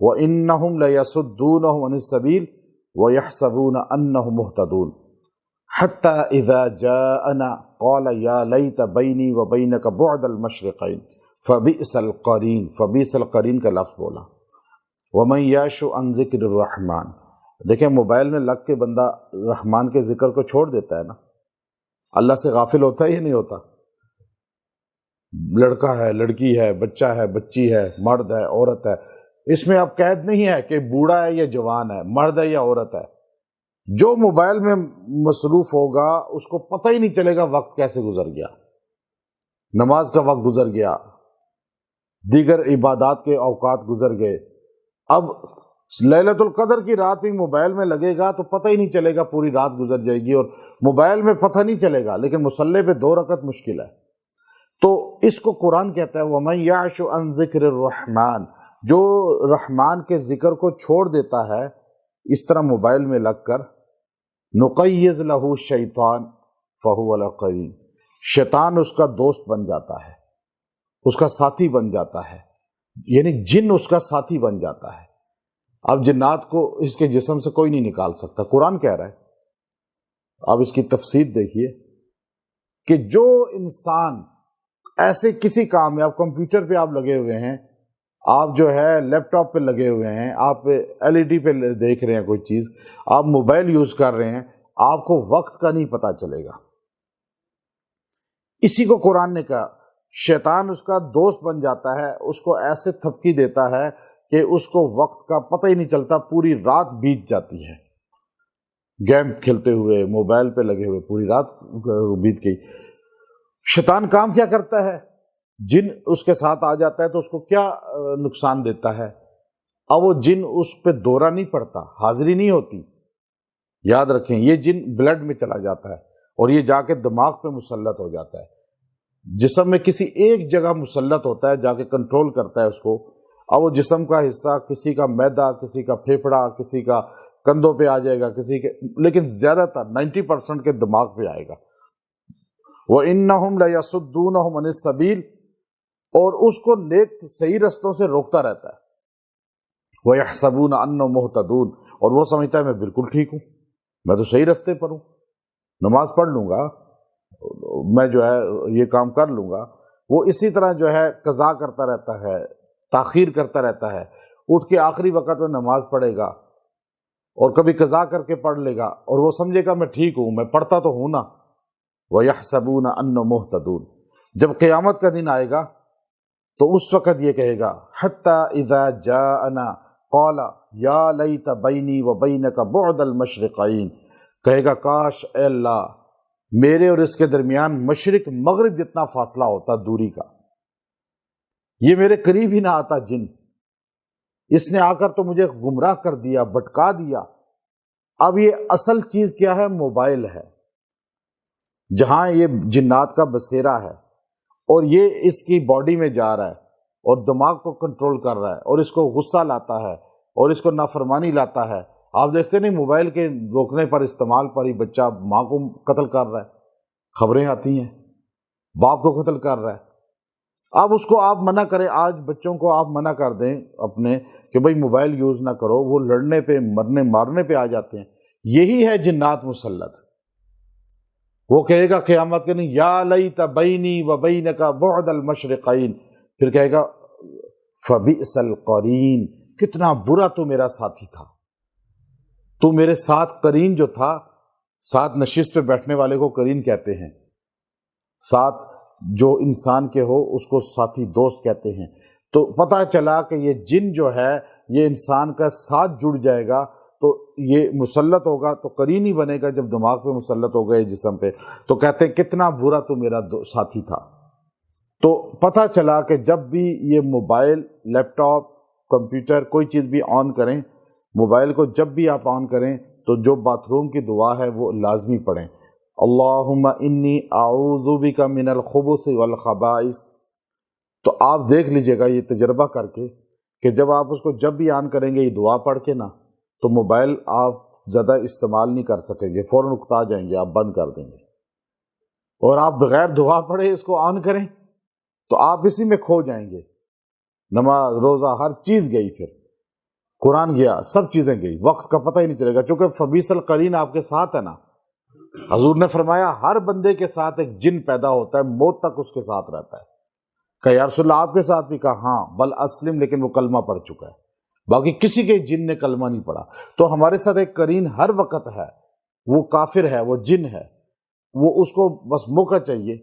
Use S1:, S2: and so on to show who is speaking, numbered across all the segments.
S1: وَإِنَّهُمْ لَيَصُدُّونَهُمْ عَنِ السَّبِيلِ وَيَحْسَبُونَ أَنَّهُمْ مُهْتَدُونَ حَتَّى إِذَا جَاءَنَا قَالَ يَا لَيْتَ بَيْنِي وَبَيْنَكَ بُعْدَ الْمَشْرِقَيْنِ فَبِئْسَ الْقَرِينُ، فَبِئْسَ الْقَرِينُ کا لفظ بولا۔ وَمَن يَعْشُ عَن ذِکْرِ الرَّحْمَٰنِ، دیکھیں موبائل میں لگ کے بندہ رحمان کے ذکر کو چھوڑ دیتا ہے نا، اللہ سے غافل ہوتا ہے یا نہیں ہوتا؟ لڑکا ہے، لڑکی ہے، بچہ ہے، بچی ہے، مرد ہے، عورت ہے، اس میں اب قید نہیں ہے کہ بوڑھا ہے یا جوان ہے، مرد ہے یا عورت ہے۔ جو موبائل میں مصروف ہوگا اس کو پتہ ہی نہیں چلے گا وقت کیسے گزر گیا، نماز کا وقت گزر گیا، دیگر عبادات کے اوقات گزر گئے۔ اب لیلۃ القدر کی رات بھی موبائل میں لگے گا تو پتہ ہی نہیں چلے گا، پوری رات گزر جائے گی، اور موبائل میں پتہ نہیں چلے گا، لیکن مصلی پہ 2 رکعت مشکل ہے۔ تو اس کو قرآن کہتا ہے وَمَن يَعْشُ عَن ذِکْرِ الرَّحْمَٰنِ، جو رحمان کے ذکر کو چھوڑ دیتا ہے اس طرح موبائل میں لگ کر، نُقَيِّضْ لَهُ الشَّيْطَانُ فَهُوَ لَهُ قَرِينٌ، شیطان اس کا دوست بن جاتا ہے، اس کا ساتھی بن جاتا ہے، یعنی جن اس کا ساتھی بن جاتا ہے۔ اب جنات کو اس کے جسم سے کوئی نہیں نکال سکتا، قرآن کہہ رہا ہے۔ اب اس کی تفسیر دیکھیے کہ جو انسان ایسے کسی کام میں، آپ کمپیوٹر پہ آپ لگے ہوئے ہیں، آپ جو ہے لیپ ٹاپ پہ لگے ہوئے ہیں، آپ LED پہ دیکھ رہے ہیں کوئی چیز، آپ موبائل یوز کر رہے ہیں، آپ کو وقت کا نہیں پتہ چلے گا۔ اسی کو قرآن نے کہا شیطان اس کا دوست بن جاتا ہے، اس کو ایسے تھپکی دیتا ہے کہ اس کو وقت کا پتہ ہی نہیں چلتا، پوری رات بیت جاتی ہے، گیم کھیلتے ہوئے، موبائل پہ لگے ہوئے، پوری رات بیت گئی۔ شیطان کام کیا کرتا ہے؟ جن اس کے ساتھ آ جاتا ہے تو اس کو کیا نقصان دیتا ہے؟ اب وہ جن اس پہ دورہ نہیں پڑتا، حاضری نہیں ہوتی۔ یاد رکھیں یہ جن بلڈ میں چلا جاتا ہے اور یہ جا کے دماغ پہ مسلط ہو جاتا ہے، جسم میں کسی ایک جگہ مسلط ہوتا ہے، جا کے کنٹرول کرتا ہے اس کو۔ اب وہ جسم کا حصہ، کسی کا معدہ، کسی کا پھیپھڑا، کسی کا کندھوں پہ آ جائے گا، کسی کے، لیکن زیادہ تر 90% کے دماغ پہ آئے گا۔ وَإِنَّهُمْ لَيَصُدُّونَهُمْ عَنِ السَّبِيلِ، اور اس کو نیک صحیح رستوں سے روکتا رہتا ہے۔ وَيَحْسَبُونَ أَنَّهُمْ مُهْتَدُونَ، اور وہ سمجھتا ہے میں بالکل ٹھیک ہوں، میں تو صحیح رستے پر ہوں، نماز پڑھ لوں گا، میں جو ہے یہ کام کر لوں گا۔ وہ اسی طرح جو ہے قضا کرتا رہتا ہے، تاخیر کرتا رہتا ہے، اٹھ کے آخری وقت میں نماز پڑھے گا اور کبھی قضا کر کے پڑھ لے گا، اور وہ سمجھے گا میں ٹھیک ہوں، میں پڑھتا تو ہوں نا۔ وَيَحْسَبُونَ أَنَّهُمْ مُهْتَدُونَ، جب قیامت کا دن آئے گا تو اس وقت یہ کہے گا حَتَّى إِذَا جَاءَنَا قَالَ يَا لَيْتَ بَيْنِي وَبَيْنَكَ بُعْدَ الْمَشْرِقَيْنِ، کہے گا کاش اے اللہ میرے اور اس کے درمیان مشرق مغرب جتنا فاصلہ ہوتا دوری کا، یہ میرے قریب ہی نہ آتا جن، اس نے آ کر تو مجھے گمراہ کر دیا، بھٹکا دیا۔ اب یہ اصل چیز کیا ہے؟ موبائل ہے، جہاں یہ جنات کا بسیرا ہے، اور یہ اس کی باڈی میں جا رہا ہے اور دماغ کو کنٹرول کر رہا ہے، اور اس کو غصہ لاتا ہے اور اس کو نافرمانی لاتا ہے۔ آپ دیکھتے نہیں موبائل کے روکنے پر، استعمال پر ہی بچہ ماں کو قتل کر رہا ہے، خبریں آتی ہیں، باپ کو قتل کر رہا ہے۔ اب اس کو آپ منع کریں، آج بچوں کو آپ منع کر دیں اپنے کہ بھئی موبائل یوز نہ کرو، وہ لڑنے پہ، مرنے مارنے پہ آ جاتے ہیں۔ یہی ہے جنات مسلط۔ وہ کہے گا قیامت کے دن یا لیت بینی و بینک بعد المشرقین، پھر کہے گا فبئس القرین، کتنا برا تو میرا ساتھی تھا، تو میرے ساتھ قرین جو تھا، ساتھ نشست پہ بیٹھنے والے کو قرین کہتے ہیں، ساتھ جو انسان کے ہو اس کو ساتھی دوست کہتے ہیں۔ تو پتہ چلا کہ یہ جن جو ہے یہ انسان کا ساتھ جڑ جائے گا تو یہ مسلط ہوگا، تو قرین ہی بنے گا جب دماغ پہ مسلط ہو گئے جسم پہ۔ تو کہتے ہیں کتنا برا تو میرا ساتھی تھا۔ تو پتہ چلا کہ جب بھی یہ موبائل، لیپ ٹاپ، کمپیوٹر کوئی چیز بھی آن کریں، موبائل کو جب بھی آپ آن کریں تو جو باتھ روم کی دعا ہے وہ لازمی پڑھیں، اللہم انی اعوذ بک من الخبث والخبائث۔ تو آپ دیکھ لیجئے گا یہ تجربہ کر کے کہ جب آپ اس کو جب بھی آن کریں گے یہ دعا پڑھ کے نا، تو موبائل آپ زیادہ استعمال نہیں کر سکیں گے، فوراً اکتا جائیں گے، آپ بند کر دیں گے۔ اور آپ بغیر دعا پڑھے اس کو آن کریں تو آپ اسی میں کھو جائیں گے، نماز، روزہ، ہر چیز گئی پھر۔ قرآن گیا، سب چیزیں گئی، وقت کا پتہ ہی نہیں چلے گا، چونکہ فبیس القرین آپ کے ساتھ ہے نا۔ حضور نے فرمایا ہر بندے کے ساتھ ایک جن پیدا ہوتا ہے، موت تک اس کے ساتھ رہتا ہے۔ کہ یا رسول اللہ آپ کے ساتھ بھی؟ کہا ہاں، بل اسلم، لیکن وہ کلمہ پڑھ چکا ہے، باقی کسی کے جن نے کلمہ نہیں پڑھا۔ تو ہمارے ساتھ ایک قرین ہر وقت ہے، وہ کافر ہے، وہ جن ہے، وہ اس کو بس موقع چاہیے،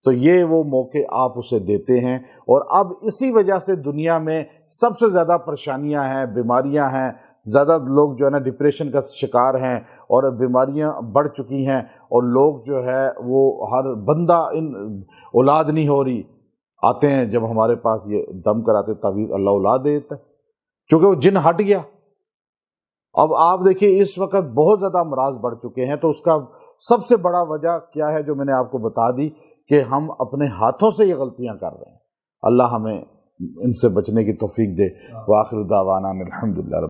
S1: تو یہ وہ موقع آپ اسے دیتے ہیں۔ اور اب اسی وجہ سے دنیا میں سب سے زیادہ پریشانیاں ہیں، بیماریاں ہیں، زیادہ لوگ جو ہے نا ڈپریشن کا شکار ہیں، اور بیماریاں بڑھ چکی ہیں، اور لوگ جو ہے وہ ہر بندہ اولاد نہیں ہو رہی، آتے ہیں جب ہمارے پاس یہ دم کراتے تعویذ، اللہ اولاد دے دیتا ہے، چونکہ وہ جن ہٹ گیا۔ اب آپ دیکھیے اس وقت بہت زیادہ امراض بڑھ چکے ہیں، تو اس کا سب سے بڑا وجہ کیا ہے جو میں نے آپ کو بتا دی، کہ ہم اپنے ہاتھوں سے یہ غلطیاں کر رہے ہیں۔ اللہ ہمیں ان سے بچنے کی توفیق دے۔ وآخر دعوانا الحمدللہ۔